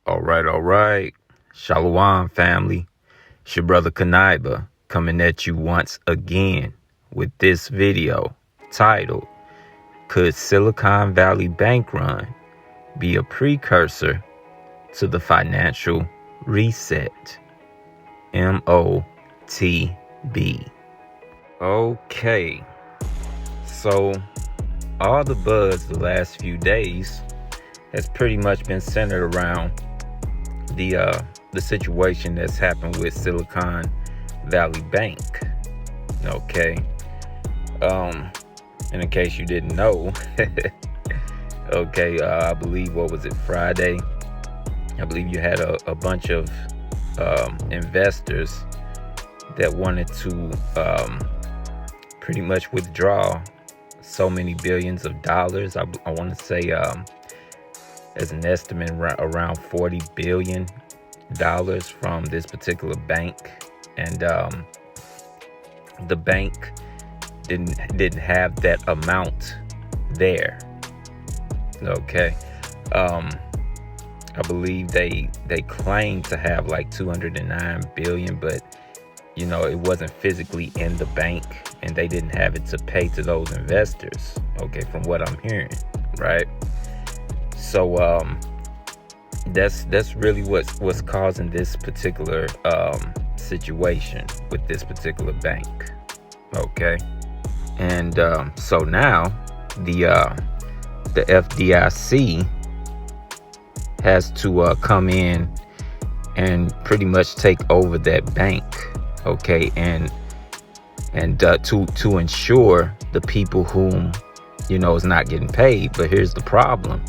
All right. Shalom, family. It's your brother Kaniba coming at you once again with this video titled, Could Silicon Valley Bank Run be a precursor to the financial reset? M.O.T.B. Okay. So all the buzz the last few days has pretty much been centered around the situation that's happened with Silicon Valley Bank. Okay. And in case you didn't know, okay, I believe, what was it, Friday? I believe you had a bunch of investors that wanted to pretty much withdraw so many billions of dollars. I want to say as an estimate around $40 billion from this particular bank, and the bank didn't have that amount there. Okay. I believe they claimed to have like 209 billion, but it wasn't physically in the bank, and they didn't have it to pay to those investors. Okay, from what I'm hearing, right? So that's really what's causing this particular situation with this particular bank. Okay, and so now the FDIC has to come in and pretty much take over that bank. Okay, and to ensure the people whom is not getting paid. But here's the problem: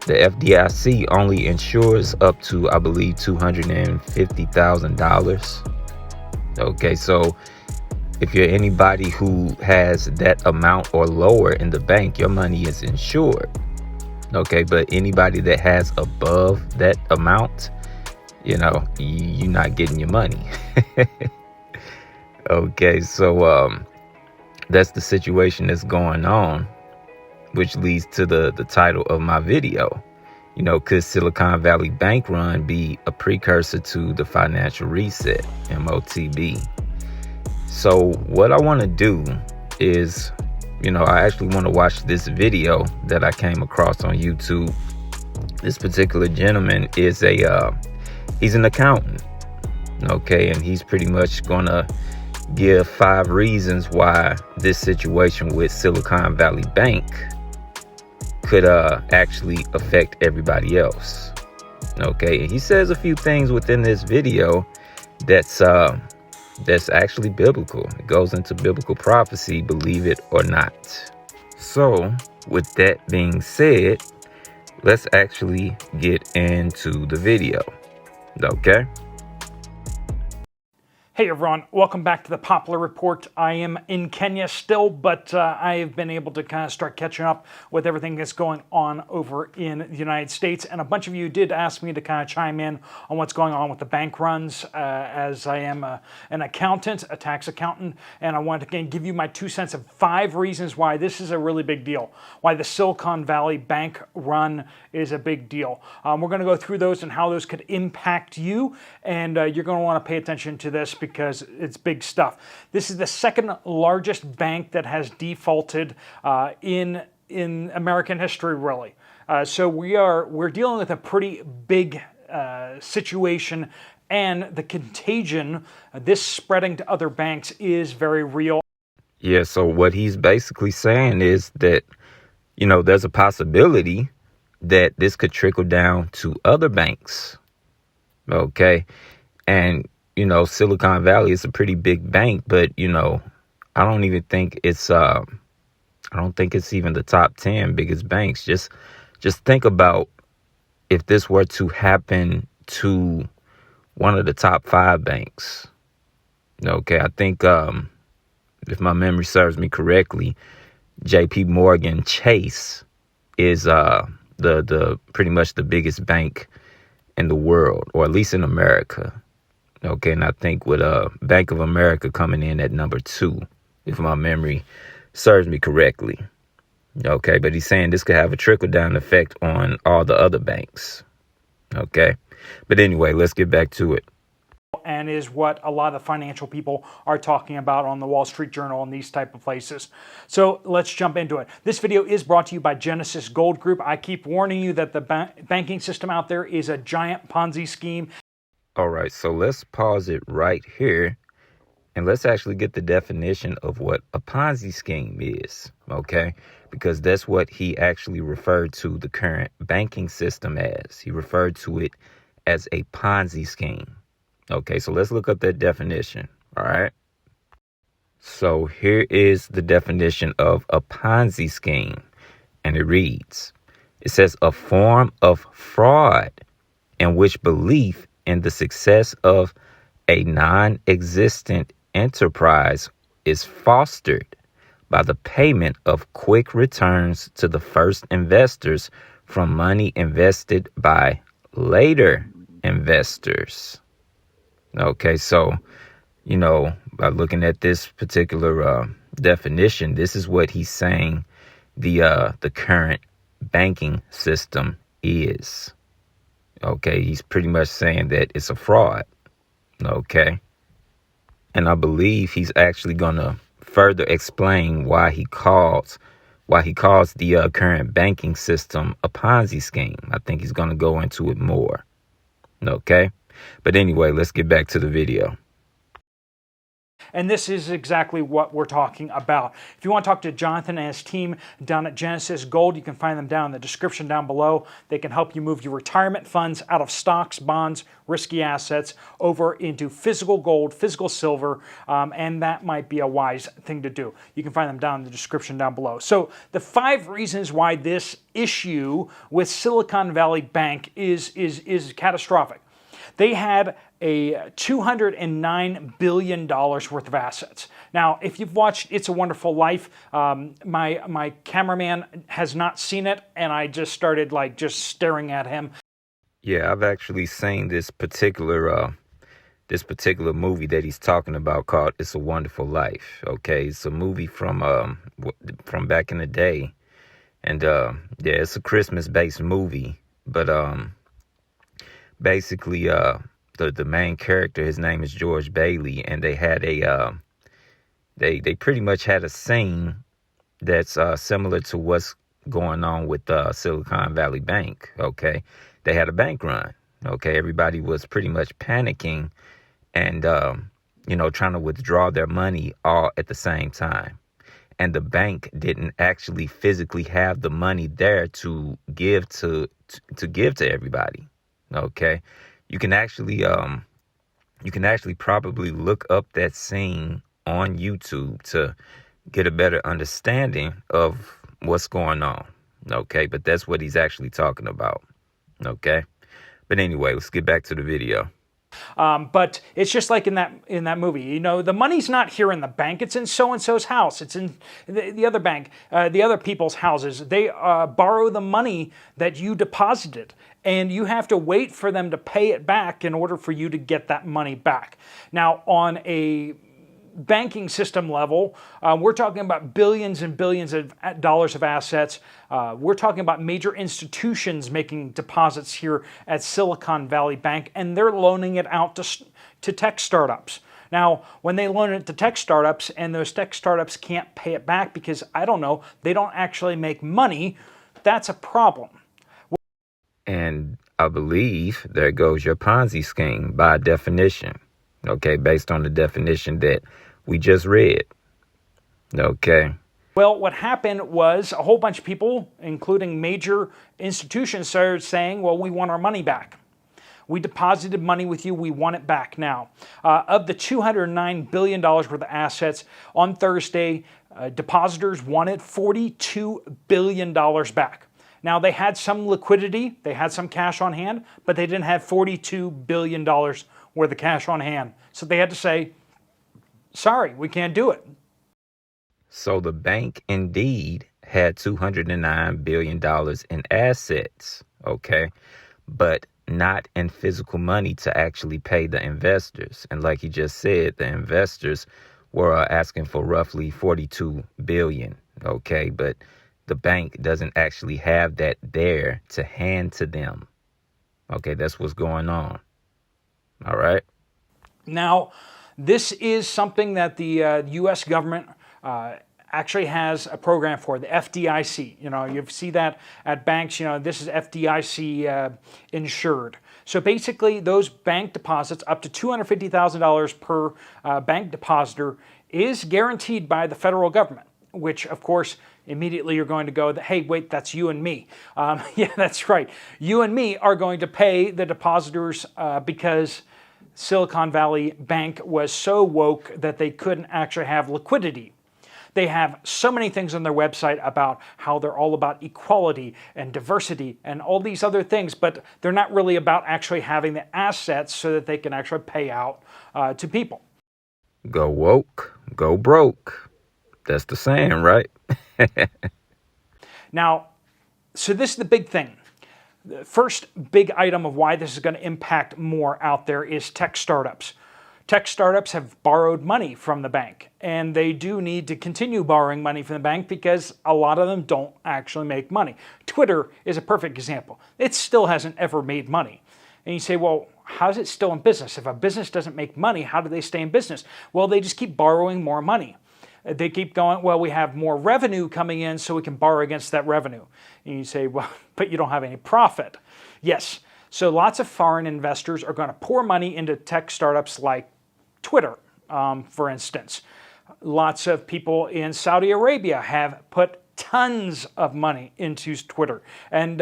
the FDIC only insures up to, I believe, $250,000. Okay, so if you're anybody who has that amount or lower in the bank, your money is insured. Okay, but anybody that has above that amount, you're not getting your money. Okay, so that's the situation that's going on, which leads to the title of my video. Could Silicon Valley Bank Run be a precursor to the financial reset? M.O.T.B. So what I want to do is, I actually want to watch this video that I came across on YouTube. This particular gentleman is he's an accountant. Okay, and he's pretty much gonna give 5 reasons why this situation with Silicon Valley Bank could actually affect everybody else. Okay, and he says a few things within this video that's actually biblical. It goes into biblical prophecy, believe it or not. So with that being said, let's actually get into the video. Okay. Hey everyone, welcome back to the Popular Report. I am in Kenya still, but I have been able to kind of start catching up with everything that's going on over in the United States. And a bunch of you did ask me to kind of chime in on what's going on with the bank runs, as I am an accountant, a tax accountant, and I wanted to again give you my 2 cents of 5 reasons why this is a really big deal, why the Silicon Valley bank run is a big deal. We're going to go through those and how those could impact you, and you're going to want to pay attention to this because it's big stuff. This is the second largest bank that has defaulted in American history, really. So we're dealing with a pretty big situation, and the contagion, this spreading to other banks, is very real. Yeah, so what he's basically saying is that, there's a possibility that this could trickle down to other banks. Okay, and Silicon Valley is a pretty big bank, but I don't even think it's even the top 10 biggest banks. Just think about if this were to happen to one of the top 5 banks. Okay, I think if my memory serves me correctly, J.P. Morgan Chase is the pretty much the biggest bank in the world, or at least in America. Okay, and I think with Bank of America coming in at number 2, if my memory serves me correctly. Okay, but he's saying this could have a trickle-down effect on all the other banks. Okay. But anyway, let's get back to it. And is what a lot of the financial people are talking about on the Wall Street Journal and these type of places. So let's jump into it. This video is brought to you by Genesis Gold Group. I keep warning you that the banking system out there is a giant Ponzi scheme. All right, so let's pause it right here and let's actually get the definition of what a Ponzi scheme is, okay? Because that's what he actually referred to the current banking system as. He referred to it as a Ponzi scheme. Okay, so let's look up that definition, all right? So here is the definition of a Ponzi scheme, and it reads, it says a form of fraud in which belief in the success of a non-existent enterprise is fostered by the payment of quick returns to the first investors from money invested by later investors. Okay, so, by looking at this particular definition, this is what he's saying the current banking system is. Okay, he's pretty much saying that it's a fraud. Okay, and I believe he's actually going to further explain why he calls the current banking system a Ponzi scheme. I think he's going to go into it more. Okay. But anyway, let's get back to the video. And this is exactly what we're talking about. If you want to talk to Jonathan and his team down at Genesis Gold, you can find them down in the description down below. They can help you move your retirement funds out of stocks, bonds, risky assets over into physical gold, physical silver, and that might be a wise thing to do. You can find them down in the description down below. So the 5 reasons why this issue with Silicon Valley Bank is catastrophic. They had a $209 billion worth of assets. Now, if you've watched It's a Wonderful Life, my cameraman has not seen it, and I just started just staring at him. Yeah, I've actually seen this particular movie that he's talking about called It's a Wonderful Life. Okay, it's a movie from back in the day, and yeah, it's a Christmas-based movie, but basically, the main character, his name is George Bailey, and they had they pretty much had a scene that's similar to what's going on with Silicon Valley Bank. Okay, they had a bank run. Okay, everybody was pretty much panicking and trying to withdraw their money all at the same time, and the bank didn't actually physically have the money there to give to everybody. Okay, you can actually probably look up that scene on YouTube to get a better understanding of what's going on. Okay, but that's what he's actually talking about. Okay, but anyway, let's get back to the video. But it's just like in that movie, the money's not here in the bank. It's in so-and-so's house. It's in the other bank, the other people's houses. They borrow the money that you deposited, and you have to wait for them to pay it back in order for you to get that money back. Now, on a banking system level, we're talking about billions and billions of dollars of assets. We're talking about major institutions making deposits here at Silicon Valley Bank, and they're loaning it out to tech startups. Now, when they loan it to tech startups and those tech startups can't pay it back because, I don't know, they don't actually make money, that's a problem. And I believe there goes your Ponzi scheme by definition. Okay, based on the definition that we just read. Okay. Well, what happened was a whole bunch of people, including major institutions, started saying, well, we want our money back. We deposited money with you. We want it back now. Of the $209 billion worth of assets, on Thursday, depositors wanted $42 billion back. Now, they had some liquidity. They had some cash on hand, but they didn't have $42 billion worth of cash on hand. So they had to say, sorry, we can't do it. So the bank indeed had $209 billion in assets, okay, but not in physical money to actually pay the investors. And like you just said, the investors were asking for roughly $42 billion, okay, but the bank doesn't actually have that there to hand to them, Okay, that's what's going on. All right. Now, this is something that the U.S. government actually has a program for, the FDIC. You see that at banks. This is FDIC insured. So basically, those bank deposits up to $250,000 per bank depositor is guaranteed by the federal government, which, of course, immediately you're going to go, hey, wait, that's you and me. Yeah, that's right. You and me are going to pay the depositors because Silicon Valley Bank was so woke that they couldn't actually have liquidity. They have so many things on their website about how they're all about equality and diversity and all these other things, but they're not really about actually having the assets so that they can actually pay out to people. Go woke, go broke. That's the saying, right? Now, so this is the big thing. The first big item of why this is going to impact more out there is tech startups. Tech startups have borrowed money from the bank, and they do need to continue borrowing money from the bank because a lot of them don't actually make money. Twitter is a perfect example. It still hasn't ever made money. And you say, well, how is it still in business? If a business doesn't make money, how do they stay in business? Well, they just keep borrowing more money. They keep going, well, we have more revenue coming in, so we can borrow against that revenue. And you say, well, but you don't have any profit. Yes. So lots of foreign investors are going to pour money into tech startups like Twitter, for instance. Lots of people in Saudi Arabia have put tons of money into Twitter. And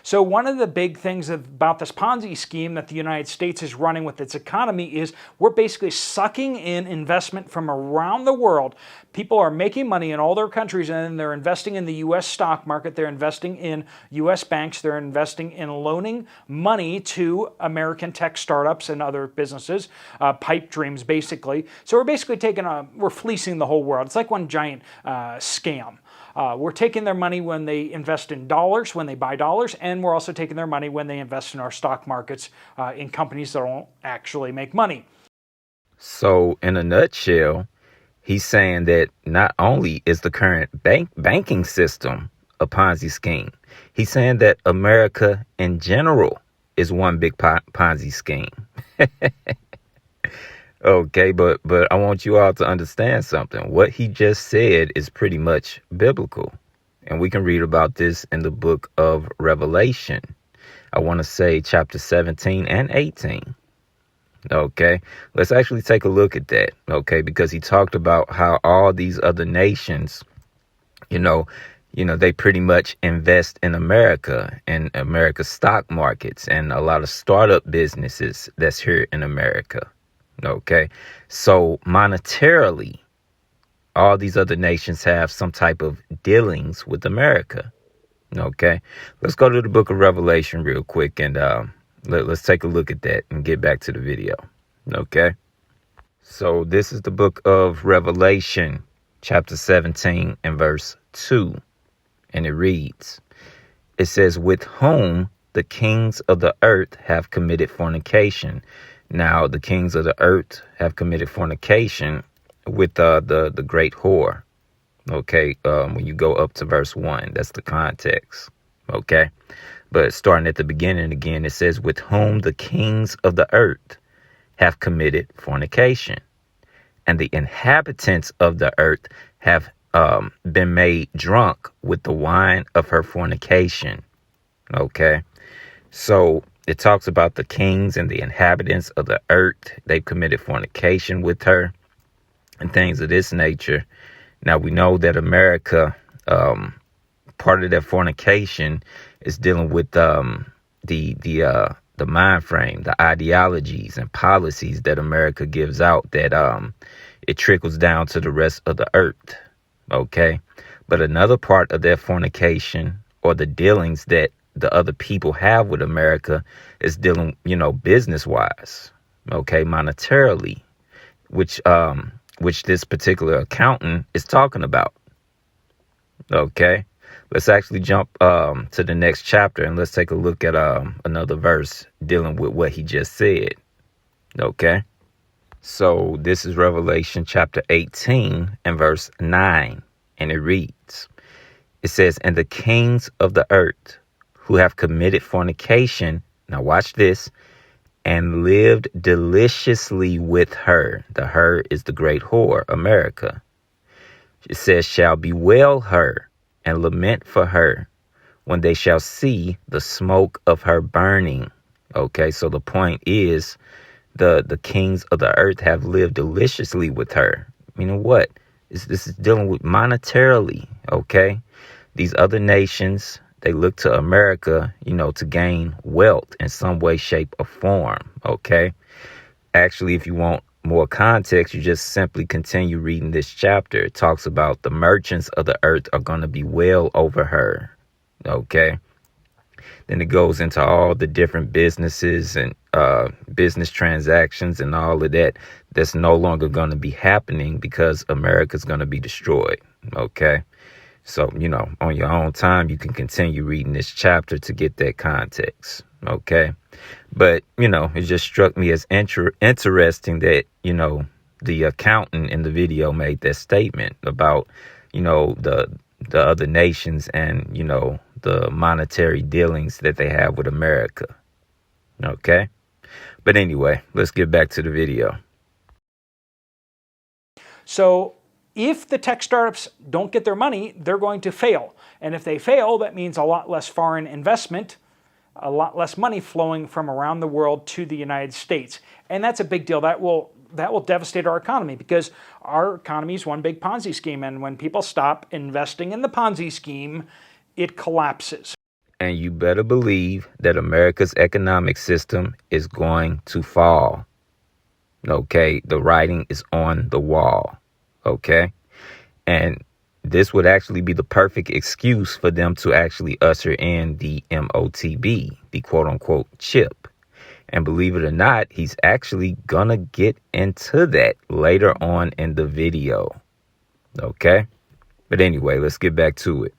so one of the big things about this Ponzi scheme that the United States is running with its economy is we're basically sucking in investment from around the world. People are making money in all their countries, and then they're investing in the U.S. stock market. They're investing in U.S. banks. They're investing in loaning money to American tech startups and other businesses, pipe dreams, basically. So we're basically we're fleecing the whole world. It's like one giant scam. We're taking their money when they invest in dollars, when they buy dollars, and we're also taking their money when they invest in our stock markets in companies that don't actually make money. So, in a nutshell, he's saying that not only is the current banking system a Ponzi scheme, he's saying that America in general is one big Ponzi scheme. Okay, but I want you all to understand something. What he just said is pretty much biblical. And we can read about this in the book of Revelation. I want to say chapter 17 and 18. Okay, let's actually take a look at that. Okay, because he talked about how all these other nations, they pretty much invest in America and America's stock markets and a lot of startup businesses that's here in America. Okay, so monetarily, all these other nations have some type of dealings with America. Okay, let's go to the book of Revelation real quick and let's take a look at that and get back to the video. Okay, so this is the book of Revelation, chapter 17 and verse 2, and it reads, it says, with whom the kings of the earth have committed fornication. Now, the kings of the earth have committed fornication with the great whore. Okay, when you go up to verse 1, that's the context. Okay, but starting at the beginning again, it says, with whom the kings of the earth have committed fornication, and the inhabitants of the earth have been made drunk with the wine of her fornication. Okay, so it talks about the kings and the inhabitants of the earth. They've committed fornication with her and things of this nature. Now, we know that America, part of their fornication is dealing with the mind frame, the ideologies and policies that America gives out, that it trickles down to the rest of the earth. Okay. But another part of their fornication, or the dealings that the other people have with America, is dealing, business wise. Okay. Monetarily, which this particular accountant is talking about. Okay. Let's actually jump to the next chapter and let's take a look at another verse dealing with what he just said. Okay. So this is Revelation chapter 18 and verse 9. And it reads, it says, and the kings of the earth who have committed fornication Now watch this. And lived deliciously with her. The her is the great whore, America. It says, shall bewail her and lament for her when they shall see the smoke of her burning. Okay, so the point is the kings of the earth have lived deliciously with her. Meaning what? This is dealing with monetarily, okay? These other nations, they look to America, to gain wealth in some way, shape, or form, okay? Actually, if you want more context, you just simply continue reading this chapter. It talks about the merchants of the earth are going to bewail over her, okay? Then it goes into all the different businesses and business transactions and all of that that's no longer going to be happening because America's going to be destroyed, okay? So, on your own time, you can continue reading this chapter to get that context. OK, but, it just struck me as interesting that, the accountant in the video made that statement about, the other nations and, the monetary dealings that they have with America. OK, but anyway, let's get back to the video. So if the tech startups don't get their money, they're going to fail. And if they fail, that means a lot less foreign investment, a lot less money flowing from around the world to the United States. And that's a big deal. That will devastate our economy because our economy is one big Ponzi scheme. And when people stop investing in the Ponzi scheme, it collapses. And you better believe that America's economic system is going to fall. Okay, the writing is on the wall. Okay, and this would actually be the perfect excuse for them to actually usher in the M.O.T.B, the quote unquote chip. And believe it or not, he's actually gonna get into that later on in the video. Okay, but anyway, let's get back to it.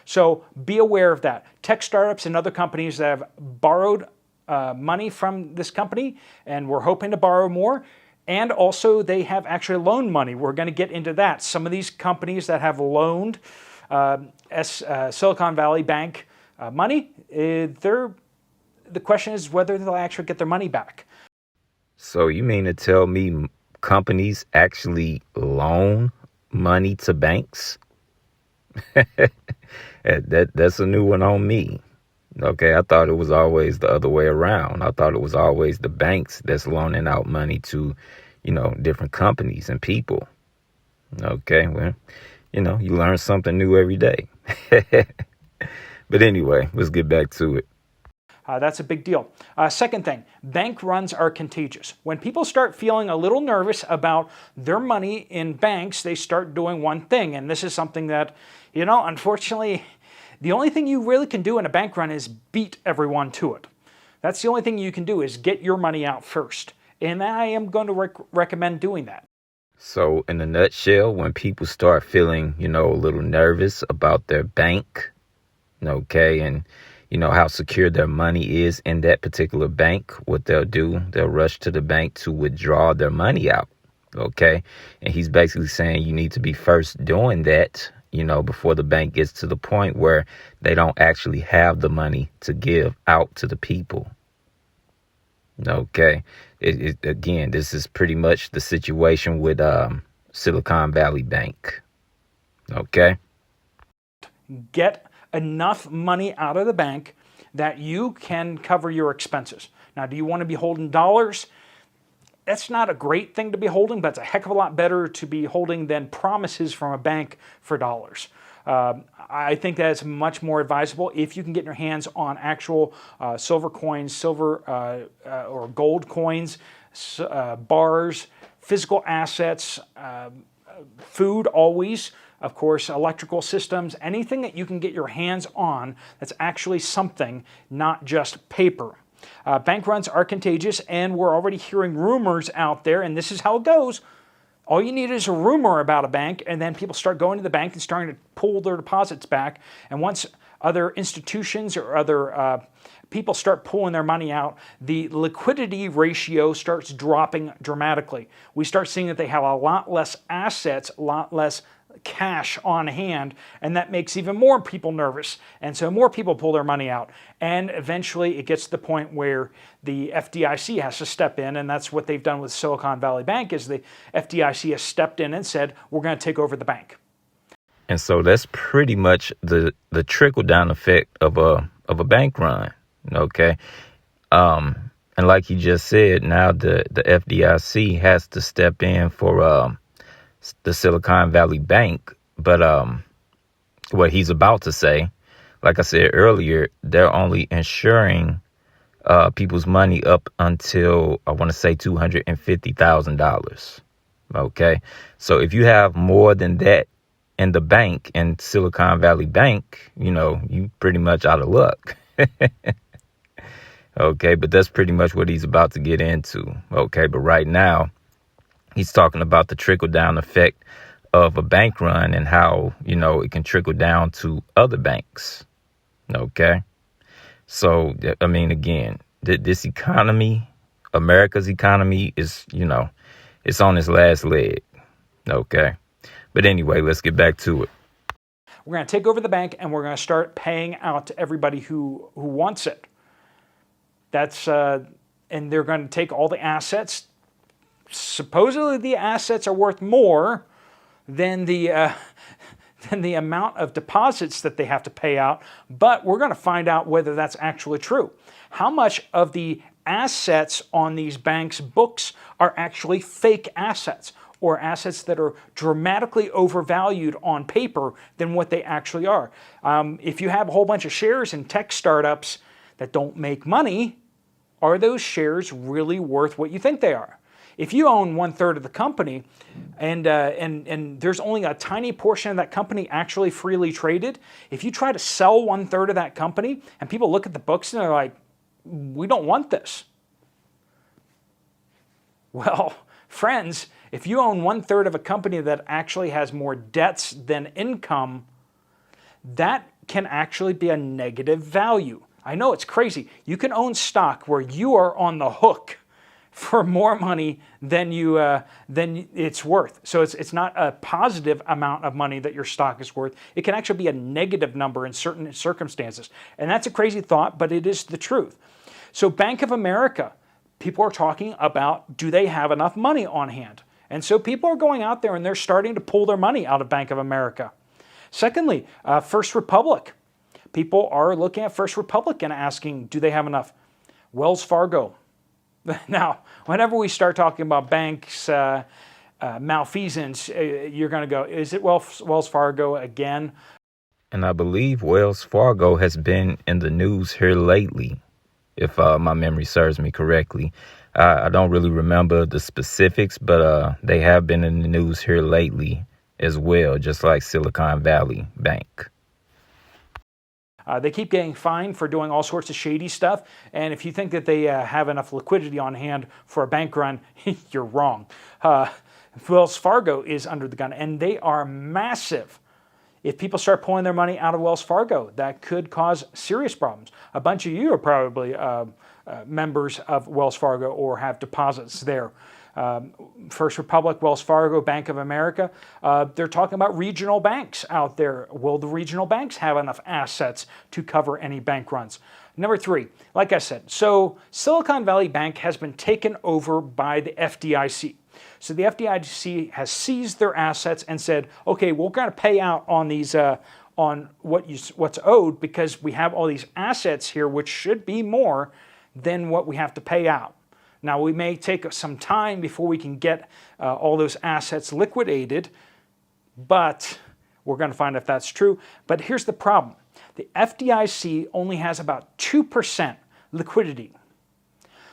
So be aware of that. Tech startups and other companies that have borrowed money from this company, and we're hoping to borrow more. And also, they have actually loaned money. We're going to get into that. Some of these companies that have loaned Silicon Valley Bank money, the question is whether they'll actually get their money back. So you mean to tell me companies actually loan money to banks? That's a new one on me. Okay, I thought it was always the other way around. I thought it was always the banks that's loaning out money to, different companies and people. Okay, well, you learn something new every day. But anyway, let's get back to it. That's a big deal. Second thing, bank runs are contagious. When people start feeling a little nervous about their money in banks, they start doing one thing. And this is something that, unfortunately, the only thing you really can do in a bank run is beat everyone to it. That's the only thing you can do is get your money out first. And I am going to recommend doing that. So in a nutshell, when people start feeling, a little nervous about their bank, okay, and, how secure their money is in that particular bank, what they'll do, they'll rush to the bank to withdraw their money out. Okay. And he's basically saying you need to be first doing that, before the bank gets to the point where they don't actually have the money to give out to the people. Okay. Again, this is pretty much the situation with Silicon Valley Bank. Okay. Get enough money out of the bank that you can cover your expenses. Now, do you want to be holding dollars? That's not a great thing to be holding, but it's a heck of a lot better to be holding than promises from a bank for dollars. I think that's much more advisable if you can get your hands on actual silver coins, silver or gold coins, bars, physical assets, food always, of course, electrical systems, anything that you can get your hands on that's actually something, not just paper. Bank runs are contagious, and we're already hearing rumors out there, and this is how it goes. All you need is a rumor about a bank, and then people start going to the bank and starting to pull their deposits back. And once other institutions or other people start pulling their money out, the liquidity ratio starts dropping dramatically. We start seeing that they have a lot less assets, a lot less cash on hand, and that makes even more people nervous, and so more people pull their money out, and eventually it gets to the point where the FDIC has to step in, and that's what they've done with Silicon Valley Bank. Is the FDIC has stepped in and said, we're going to take over the bank. And so that's pretty much the trickle down effect of a bank run. Okay. And like you just said, now the FDIC has to step in for the Silicon Valley Bank. But what he's about to say, like I said earlier, they're only insuring people's money up until, I want to say, $250,000. Okay. So if you have more than that in the bank, in Silicon Valley Bank, you pretty much out of luck. Okay, but that's pretty much what he's about to get into. Okay, but right now, he's talking about the trickle-down effect of a bank run and how, it can trickle down to other banks. Okay? So, I mean, again, this economy, America's economy is, it's on its last leg. Okay? But anyway, let's get back to it. We're going to take over the bank, and we're going to start paying out to everybody who wants it. That's and they're going to take all the assets. Supposedly, the assets are worth more than the amount of deposits that they have to pay out. But we're going to find out whether that's actually true. How much of the assets on these banks' books are actually fake assets, or assets that are dramatically overvalued on paper than what they actually are. If you have a whole bunch of shares in tech startups that don't make money, are those shares really worth what you think they are? If you own 1/3 of the company, and there's only a tiny portion of that company actually freely traded, if you try to sell 1/3 of that company, and people look at the books and they're like, we don't want this. Well, friends, if you own 1/3 of a company that actually has more debts than income, that can actually be a negative value. I know it's crazy. You can own stock where you are on the hook for more money than it's worth. So it's not a positive amount of money that your stock is worth. It can actually be a negative number in certain circumstances. And that's a crazy thought, but it is the truth. So Bank of America, people are talking about, do they have enough money on hand? And so people are going out there and they're starting to pull their money out of Bank of America. Secondly, First Republic. People are looking at First Republic and asking, do they have enough? Wells Fargo. Now, whenever we start talking about banks, malfeasance, you're going to go, is it Wells Fargo again? And I believe Wells Fargo has been in the news here lately, if my memory serves me correctly. I don't really remember the specifics, but they have been in the news here lately as well, just like Silicon Valley Bank. They keep getting fined for doing all sorts of shady stuff, and if you think that they have enough liquidity on hand for a bank run, you're wrong. Wells Fargo is under the gun, and they are massive. If people start pulling their money out of Wells Fargo, that could cause serious problems. A bunch of you are probably members of Wells Fargo or have deposits there. First Republic, Wells Fargo, Bank of America, they're talking about regional banks out there. Will the regional banks have enough assets to cover any bank runs? Number 3, like I said, so Silicon Valley Bank has been taken over by the FDIC. So the FDIC has seized their assets and said, okay, we're going to pay out on these on what's owed because we have all these assets here, which should be more than what we have to pay out. Now, we may take some time before we can get all those assets liquidated, but we're going to find if that's true. But here's the problem. The FDIC only has about 2% liquidity.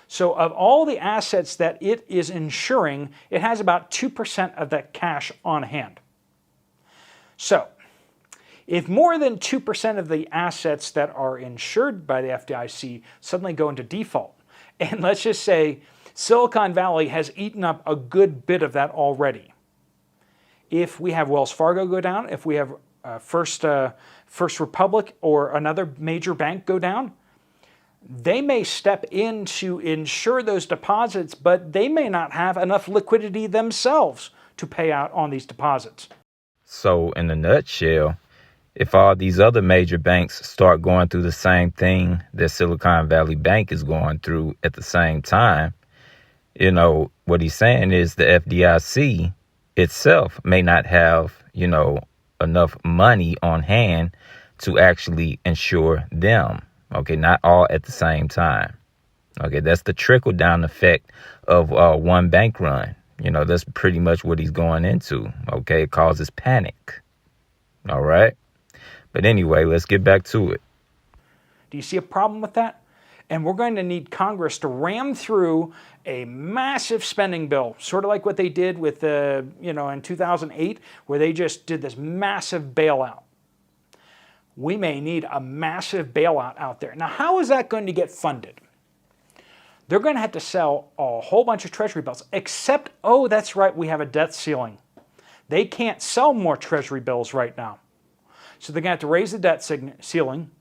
So of all the assets that it is insuring, it has about 2% of that cash on hand. So if more than 2% of the assets that are insured by the FDIC suddenly go into default, and let's just say Silicon Valley has eaten up a good bit of that already. If we have Wells Fargo go down, if we have First Republic or another major bank go down, they may step in to insure those deposits, but they may not have enough liquidity themselves to pay out on these deposits. So in a nutshell, if all these other major banks start going through the same thing that Silicon Valley Bank is going through at the same time, what he's saying is the FDIC itself may not have, enough money on hand to actually insure them. Okay, not all at the same time. Okay, that's the trickle down effect of one bank run. That's pretty much what he's going into. Okay, it causes panic. All right. But anyway, let's get back to it. Do you see a problem with that? And we're going to need Congress to ram through a massive spending bill, sort of like what they did with, in 2008, where they just did this massive bailout. We may need a massive bailout out there. Now, how is that going to get funded? They're going to have to sell a whole bunch of treasury bills, except, oh, that's right, we have a debt ceiling. They can't sell more treasury bills right now. So they're going to have to raise the debt ceiling,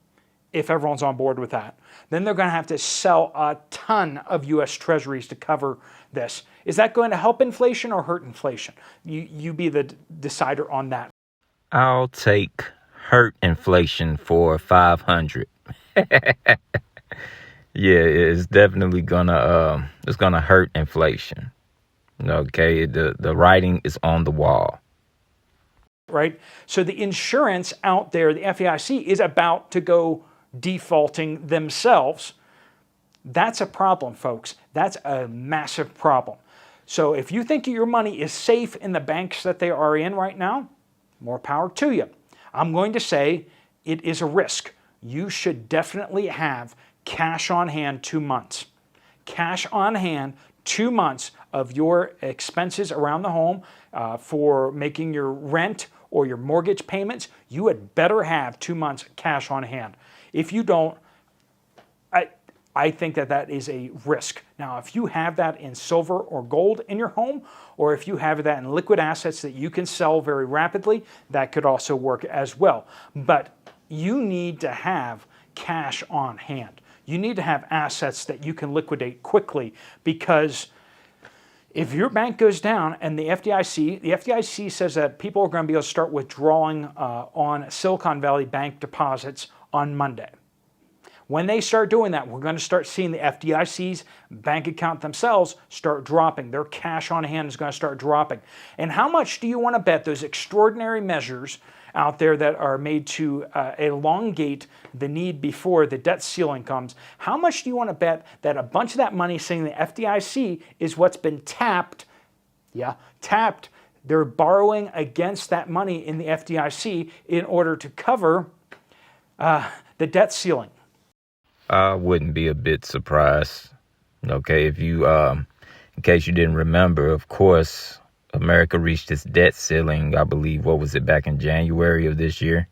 if everyone's on board with that. Then they're going to have to sell a ton of U.S. treasuries to cover this. Is that going to help inflation or hurt inflation? You be the decider on that. I'll take hurt inflation for 500. Yeah, it's definitely gonna hurt inflation. Okay, the writing is on the wall. Right? So the insurance out there, the FDIC, is about to go defaulting themselves. That's a problem, folks. That's a massive problem. So if you think your money is safe in the banks that they are in right now, more power to you. I'm going to say it is a risk. You should definitely have cash on hand 2 months. Cash on hand 2 months of your expenses around the home for making your rent or your mortgage payments. You had better have 2 months cash on hand. If you don't, I think that is a risk. Now, if you have that in silver or gold in your home, or if you have that in liquid assets that you can sell very rapidly, that could also work as well. But you need to have cash on hand. You need to have assets that you can liquidate quickly, because if your bank goes down and the FDIC says that people are going to be able to start withdrawing on Silicon Valley Bank deposits on Monday. When they start doing that, we're going to start seeing the FDIC's bank account themselves start dropping. Their cash on hand is going to start dropping. And how much do you want to bet those extraordinary measures out there that are made to elongate the need before the debt ceiling comes? How much do you want to bet that a bunch of that money sitting in the FDIC is what's been tapped? Yeah, tapped. They're borrowing against that money in the FDIC in order to cover the debt ceiling. I wouldn't be a bit surprised. Okay, if you, in case you didn't remember, of course, America reached its debt ceiling, I believe, what was it, back in January of this year?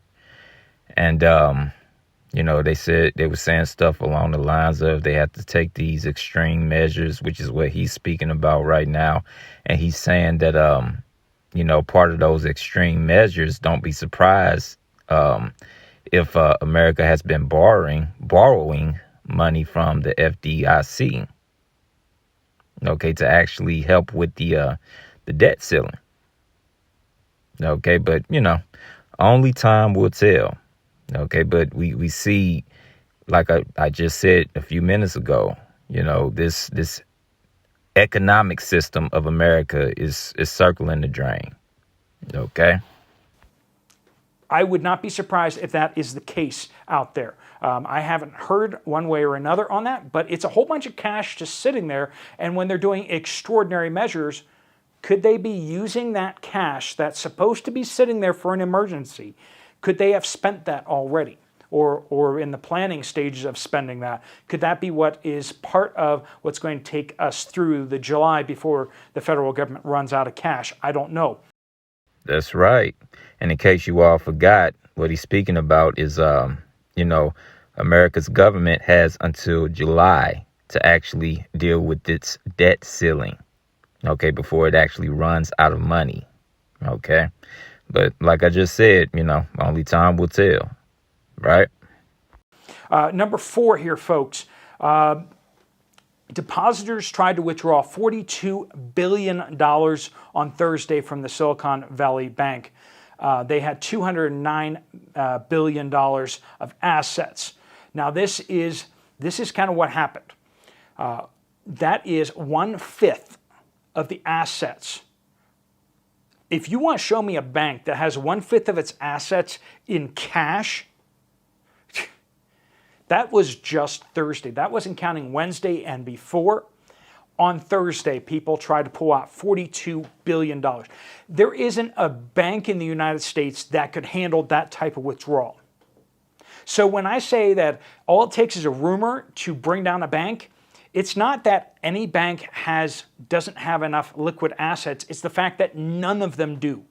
And, they were saying stuff along the lines of they have to take these extreme measures, which is what he's speaking about right now. And he's saying that, part of those extreme measures, don't be surprised if America has been borrowing money from the FDIC, okay, to actually help with the debt ceiling. Okay, but only time will tell. Okay, but we see, like I just said a few minutes ago, this economic system of America is circling the drain. Okay. I would not be surprised if that is the case out there. I haven't heard one way or another on that, but it's a whole bunch of cash just sitting there. And when they're doing extraordinary measures, could they be using that cash that's supposed to be sitting there for an emergency? Could they have spent that already, or in the planning stages of spending that? Could that be what is part of what's going to take us through the July before the federal government runs out of cash? I don't know. That's right. And in case you all forgot, what he's speaking about is, America's government has until July to actually deal with its debt ceiling, okay, before it actually runs out of money, okay? But like I just said, only time will tell, right? Number 4 here, folks. Depositors tried to withdraw $42 billion on Thursday from the Silicon Valley Bank. They had $209 billion of assets. Now this is kind of what happened. That is 1/5 of the assets. If you want to show me a bank that has 1/5 of its assets in cash, that was just Thursday. That wasn't counting Wednesday and before. On Thursday, people tried to pull out $42 billion. There isn't a bank in the United States that could handle that type of withdrawal. So when I say that all it takes is a rumor to bring down a bank, it's not that any bank doesn't have enough liquid assets. It's the fact that none of them do.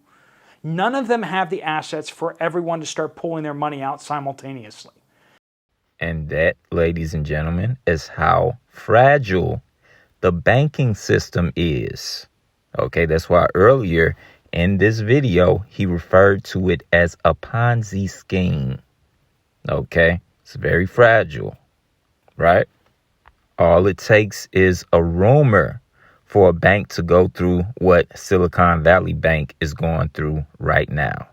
None of them have the assets for everyone to start pulling their money out simultaneously. And that, ladies and gentlemen, is how fragile the banking system is. Okay, that's why earlier in this video, he referred to it as a Ponzi scheme. Okay, it's very fragile, right? All it takes is a rumor for a bank to go through what Silicon Valley Bank is going through right now.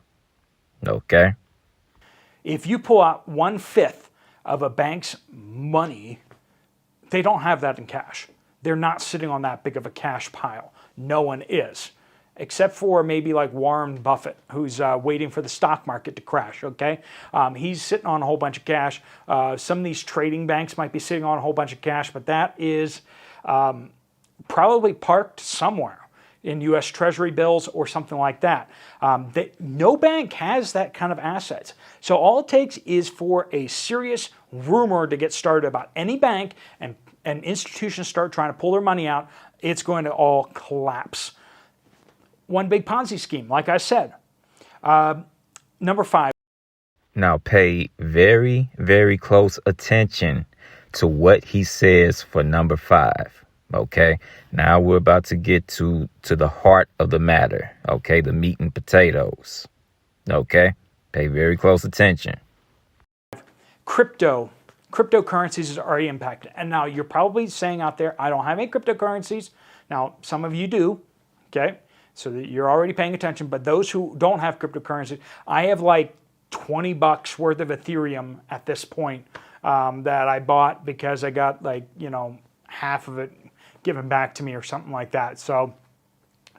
Okay? If you pull out 1/5 of a bank's money, they don't have that in cash. They're not sitting on that big of a cash pile. No one is. Except for maybe like Warren Buffett, who's waiting for the stock market to crash, okay? He's sitting on a whole bunch of cash. Some of these trading banks might be sitting on a whole bunch of cash, but that is probably parked somewhere in U.S. Treasury bills or something like that. No bank has that kind of assets. So all it takes is for a serious rumor to get started about any bank and institutions start trying to pull their money out, it's going to all collapse. One big Ponzi scheme, like I said. Number 5. Now pay very, very close attention to what he says for number 5. Okay. Now we're about to get to the heart of the matter. Okay. The meat and potatoes. Okay. Pay very close attention. Cryptocurrencies is already impacted. And now you're probably saying out there, I don't have any cryptocurrencies. Now, some of you do. Okay. So that you're already paying attention, but those who don't have cryptocurrency, I have like $20 worth of Ethereum at this point that I bought because I got half of it given back to me or something like that. So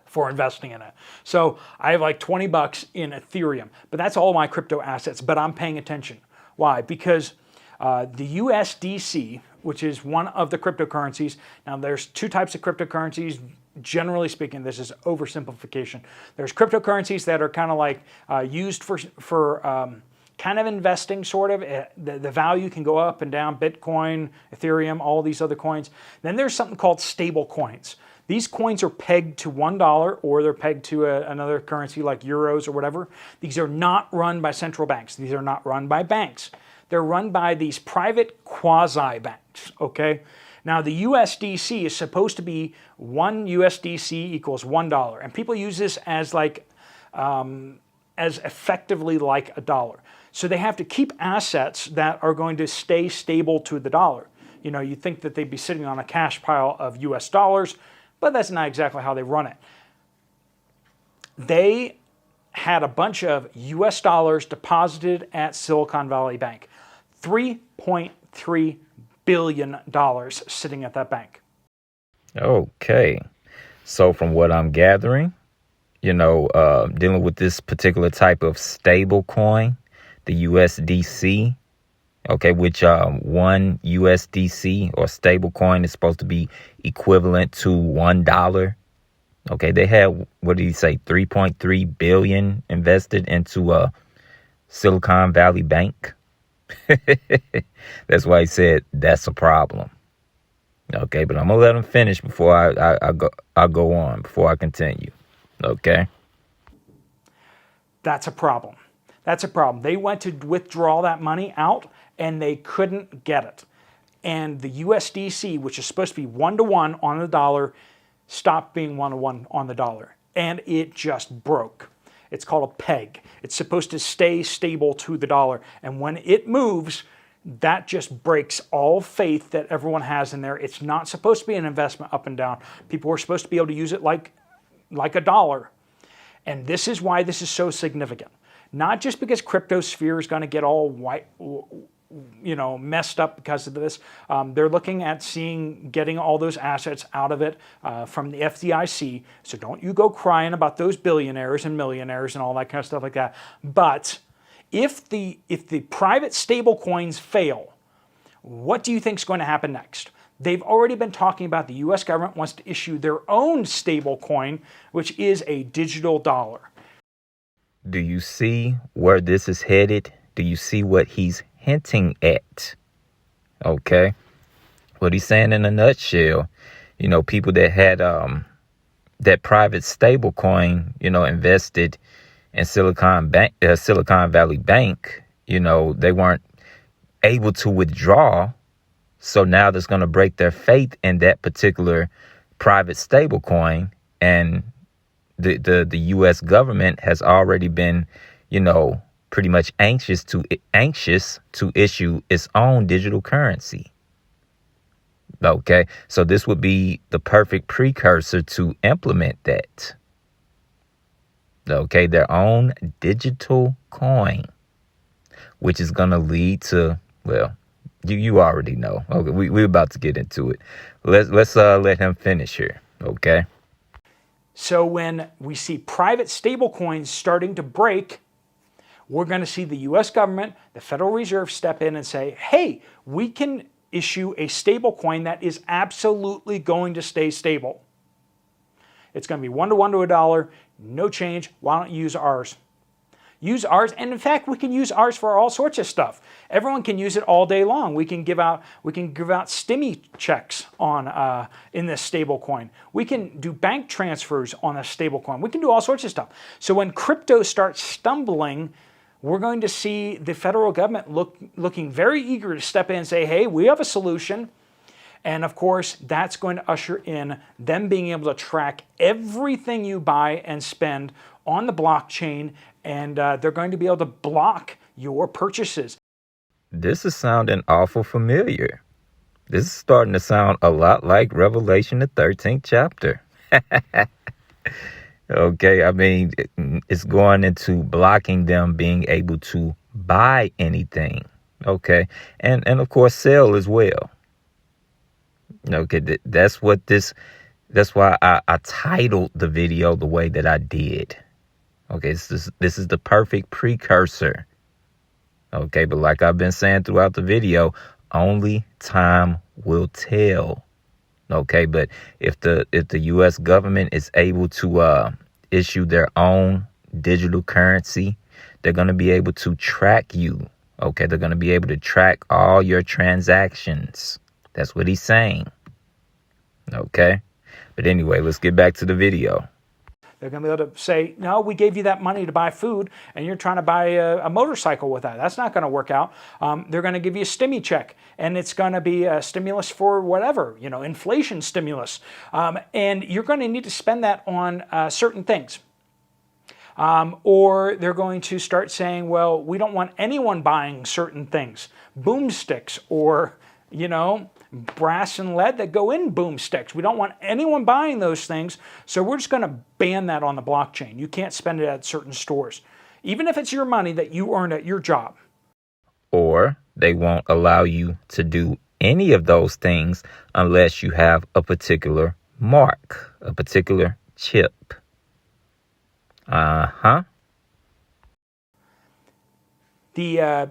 for investing in it. So I have like $20 in Ethereum, but that's all my crypto assets, but I'm paying attention. Why? Because the USDC, which is one of the cryptocurrencies. Now there's two types of cryptocurrencies. Generally speaking, this is oversimplification. There's cryptocurrencies that are kind of like used for kind of investing, sort of. The value can go up and down, Bitcoin, Ethereum, all these other coins. Then there's something called stable coins. These coins are pegged to $1 or they're pegged to another currency like euros or whatever. These are not run by central banks. These are not run by banks. They're run by these private quasi-banks, okay? Now, the USDC is supposed to be 1 USDC equals $1. And people use this as as effectively like a dollar. So they have to keep assets that are going to stay stable to the dollar. You know, you'd think that they'd be sitting on a cash pile of US dollars, but that's not exactly how they run it. They had a bunch of US dollars deposited at Silicon Valley Bank. $3.3 billion sitting at that bank. Okay. So from what I'm gathering, dealing with this particular type of stable coin, the USDC, okay, which 1 USDC or stable coin is supposed to be equivalent to $1. Okay, they had, what did he say, 3.3 billion invested into Silicon Valley Bank. That's why he said that's a problem. Okay, but I'm gonna let him finish before I go on, before I continue. Okay. That's a problem. That's a problem. They went to withdraw that money out and they couldn't get it. And the USDC, which is supposed to be 1-to-1 on the dollar, stopped being 1-to-1 on the dollar. And it just broke. It's called a peg. It's supposed to stay stable to the dollar. And when it moves, that just breaks all faith that everyone has in there. It's not supposed to be an investment up and down. People are supposed to be able to use it like a dollar. And this is why this is so significant. Not just because cryptosphere is going to get all messed up because of this. They're looking at getting all those assets out of it from the FDIC. So don't you go crying about those billionaires and millionaires and all that kind of stuff like that. But if the private stable coins fail, what do you think is going to happen next? They've already been talking about the U.S. government wants to issue their own stable coin, which is a digital dollar. Do you see where this is headed? Do you see what he's hinting at? Okay. What he's saying in a nutshell, people that had that private stable coin, invested in Silicon Valley Bank, they weren't able to withdraw. So now that's going to break their faith in that particular private stable coin. And the U.S. government has already been, pretty much anxious to issue its own digital currency. Okay, so this would be the perfect precursor to implement that. Okay, their own digital coin, which is going to lead to, well, you already know. Okay, we're about to get into it. Let's let him finish here. Okay. So when we see private stablecoins starting to break, we're going to see the U.S. government, the Federal Reserve, step in and say, hey, we can issue a stablecoin that is absolutely going to stay stable. It's going to be 1-to-1 to $1, no change. Why don't you use ours? Use ours, and in fact, we can use ours for all sorts of stuff. Everyone can use it all day long. We can give out stimmy checks on in this stable coin. We can do bank transfers on a stable coin. We can do all sorts of stuff. So when crypto starts stumbling, we're going to see the federal government looking very eager to step in and say, hey, we have a solution. And of course, that's going to usher in them being able to track everything you buy and spend on the blockchain, and they're going to be able to block your purchases. This is sounding awful familiar. This is starting to sound a lot like Revelation, the 13th chapter. Okay, I mean, it's going into blocking them being able to buy anything. Okay, and of course, sell as well. Okay, that's why I titled the video the way that I did. Okay, this is the perfect precursor. Okay, but like I've been saying throughout the video, only time will tell. Okay, but if the U.S. government is able to issue their own digital currency, they're going to be able to track you. Okay, they're going to be able to track all your transactions. That's what he's saying. Okay, but anyway, let's get back to the video. They're going to be able to say, no, we gave you that money to buy food, and you're trying to buy a motorcycle with that. That's not going to work out. They're going to give you a stimmy check, and it's going to be a stimulus for whatever, inflation stimulus. And you're going to need to spend that on certain things. Or they're going to start saying, well, we don't want anyone buying certain things. Boomsticks or, brass and lead that go in boomsticks. We don't want anyone buying those things, so we're just going to ban that on the blockchain. You can't spend it at certain stores, even if it's your money that you earned at your job. Or they won't allow you to do any of those things unless you have a particular mark, a particular chip. The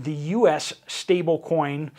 U.S. stablecoin,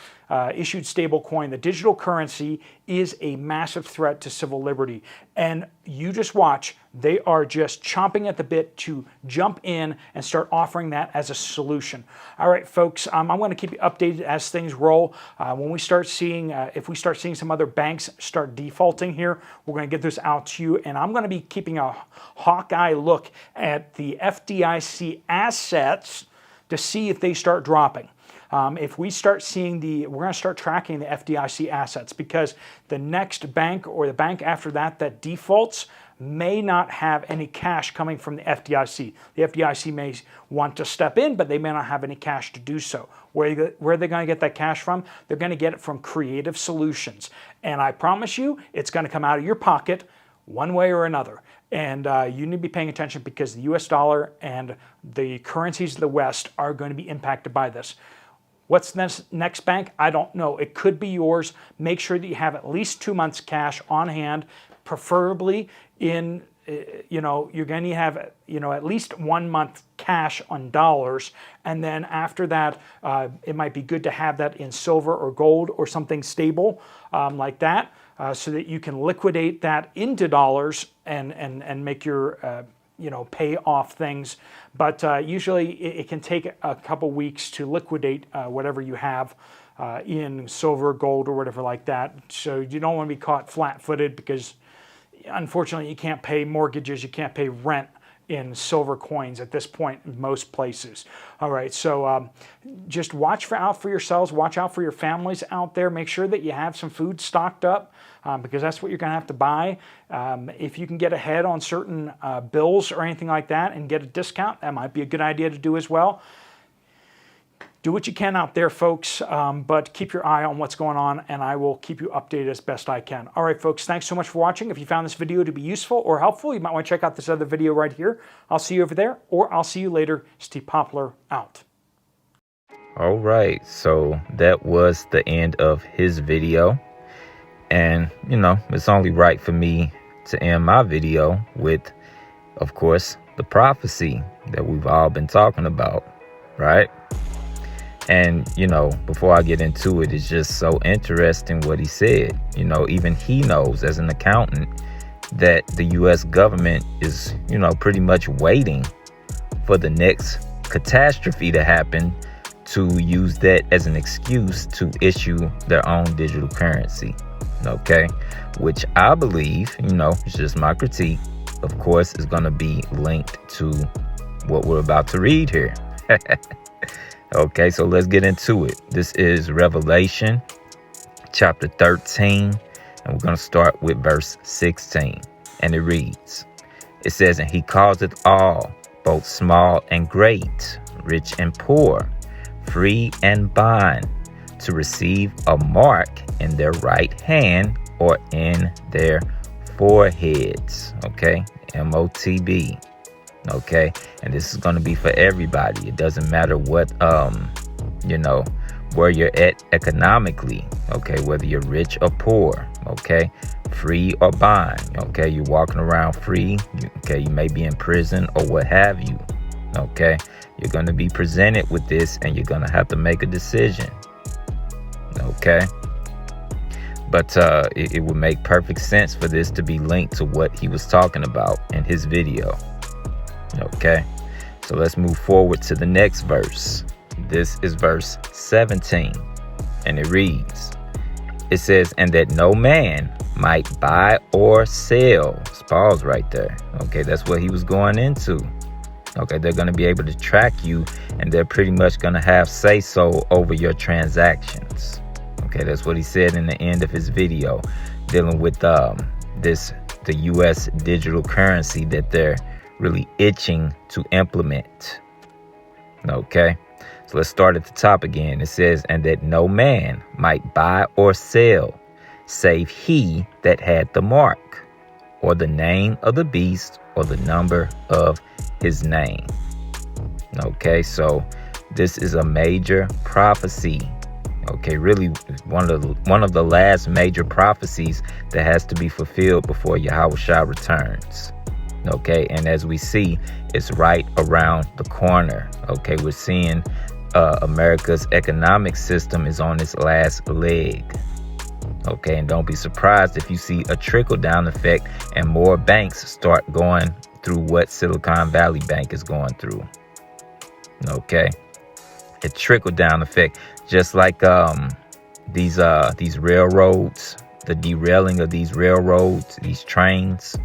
issued stablecoin, the digital currency, is a massive threat to civil liberty. And you just watch, they are just chomping at the bit to jump in and start offering that as a solution. All right, folks, I'm going to keep you updated as things roll. When we start seeing, if we start seeing some other banks start defaulting here, we're going to get this out to you. And I'm going to be keeping a hawk-eye look at the FDIC assets to see if they start dropping. If we start seeing we're going to start tracking the FDIC assets, because the next bank or the bank after that defaults may not have any cash coming from the FDIC. The FDIC may want to step in, but they may not have any cash to do so. Where are they going to get that cash from? They're going to get it from Creative Solutions. And I promise you, it's going to come out of your pocket one way or another. And you need to be paying attention because the US dollar and the currencies of the West are going to be impacted by this. What's the next bank? I don't know. It could be yours. Make sure that you have at least 2 months cash on hand, preferably in, you're going to have, at least 1 month cash on dollars. And then after that, it might be good to have that in silver or gold or something stable like that. So that you can liquidate that into dollars and make your, pay off things. But usually it can take a couple weeks to liquidate whatever you have in silver, gold, or whatever like that. So you don't want to be caught flat-footed because unfortunately you can't pay mortgages, you can't pay rent in silver coins at this point in most places. All right, so just watch out for yourselves, watch out for your families out there. Make sure that you have some food stocked up because that's what you're going to have to buy. If you can get ahead on certain bills or anything like that and get a discount, that might be a good idea to do as well. Do what you can out there, folks, but keep your eye on what's going on, and I will keep you updated as best I can. All right, folks, thanks so much for watching. If you found this video to be useful or helpful, you might want to check out this other video right here. I'll see you over there, or I'll see you later. Steve Poplar out. All right, so that was the end of his video. And, it's only right for me to end my video with, of course, the prophecy that we've all been talking about, right? And, before I get into it, it's just so interesting what he said. Even he knows as an accountant that the U.S. government is, pretty much waiting for the next catastrophe to happen to use that as an excuse to issue their own digital currency. Okay, which I believe, it's just my critique, of course, is going to be linked to what we're about to read here. Okay, so let's get into it. This is Revelation chapter 13, and we're going to start with verse 16. And it reads, it says, and he causeth all, both small and great, rich and poor, free and bond, to receive a mark in their right hand or in their foreheads. Okay, M.O.T.B. Okay, and this is going to be for everybody. It doesn't matter what where you're at economically. Okay, whether you're rich or poor. Okay, free or bond. Okay, you're walking around free. You may be in prison or what have you. Okay, you're going to be presented with this and you're going to have to make a decision. Okay, but it would make perfect sense for this to be linked to what he was talking about in his video. Okay, so let's move forward to the next verse. This is verse 17, and it reads, it says, and that no man might buy or sell. Let's pause right there. Okay, that's what he was going into. Okay, they're going to be able to track you, and they're pretty much going to have say-so over your transactions. Okay, that's what he said in the end of his video, dealing with the U.S. digital currency that they're really itching to implement. Okay, so let's start at the top again. It says, and that no man might buy or sell, save he that had the mark, or the name of the beast, or the number of his name. Okay, so this is a major prophecy. Okay, really one of the last major prophecies that has to be fulfilled before Yahushua returns. Okay, and as we see, it's right around the corner. Okay, we're seeing America's economic system is on its last leg. Okay, and don't be surprised if you see a trickle-down effect and more banks start going through what Silicon Valley Bank is going through. Okay, a trickle-down effect, just like these railroads, the derailing of these railroads, these trains.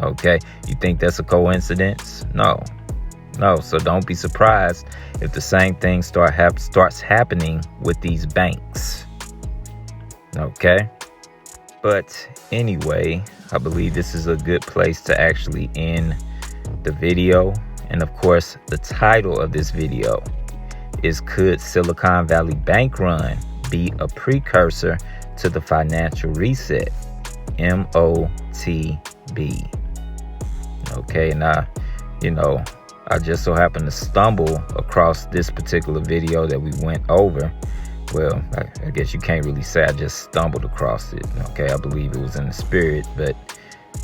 Okay, you think that's a coincidence? No. So don't be surprised if the same thing starts happening with these banks. Okay, but anyway, I believe this is a good place to actually end the video. And of course, the title of this video is, could Silicon Valley Bank Run be a precursor to the financial reset? M.O.T.B. Okay, and I just so happened to stumble across this particular video that we went over. Well, I guess you can't really say I just stumbled across it. Okay, I believe it was in the spirit, but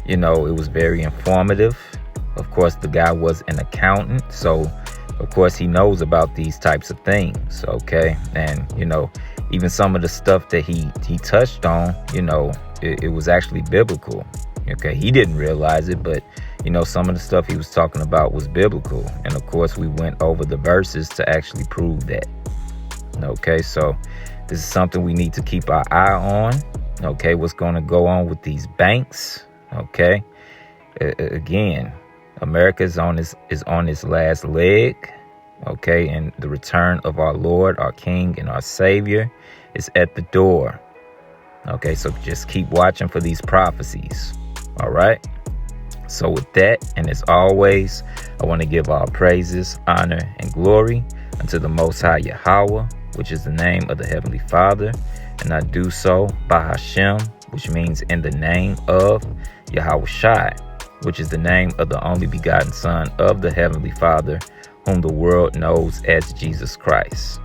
it was very informative. Of course, the guy was an accountant, so of course he knows about these types of things. Okay, and even some of the stuff that he touched on, it was actually biblical. Okay, he didn't realize it, but some of the stuff he was talking about was biblical. And of course, we went over the verses to actually prove that. Okay, so this is something we need to keep our eye on. Okay, what's going to go on with these banks? Okay, again, America is on its last leg. Okay, and the return of our Lord, our King, and our Savior is at the door. Okay, so just keep watching for these prophecies. All right. So with that, and as always, I want to give all praises, honor, and glory unto the Most High Yahweh, which is the name of the Heavenly Father. And I do so by Hashem, which means in the name of Yahweh Shai, which is the name of the only begotten Son of the Heavenly Father, whom the world knows as Jesus Christ.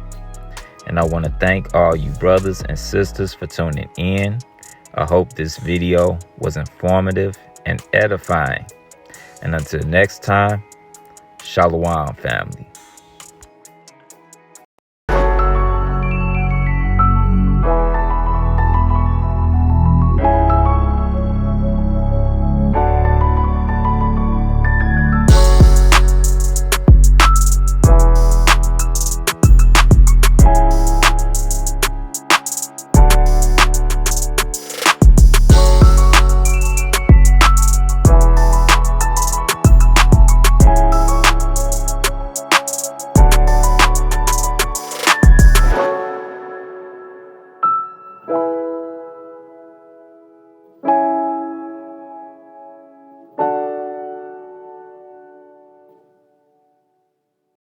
And I want to thank all you brothers and sisters for tuning in. I hope this video was informative and edifying. And until next time, Shalom, family.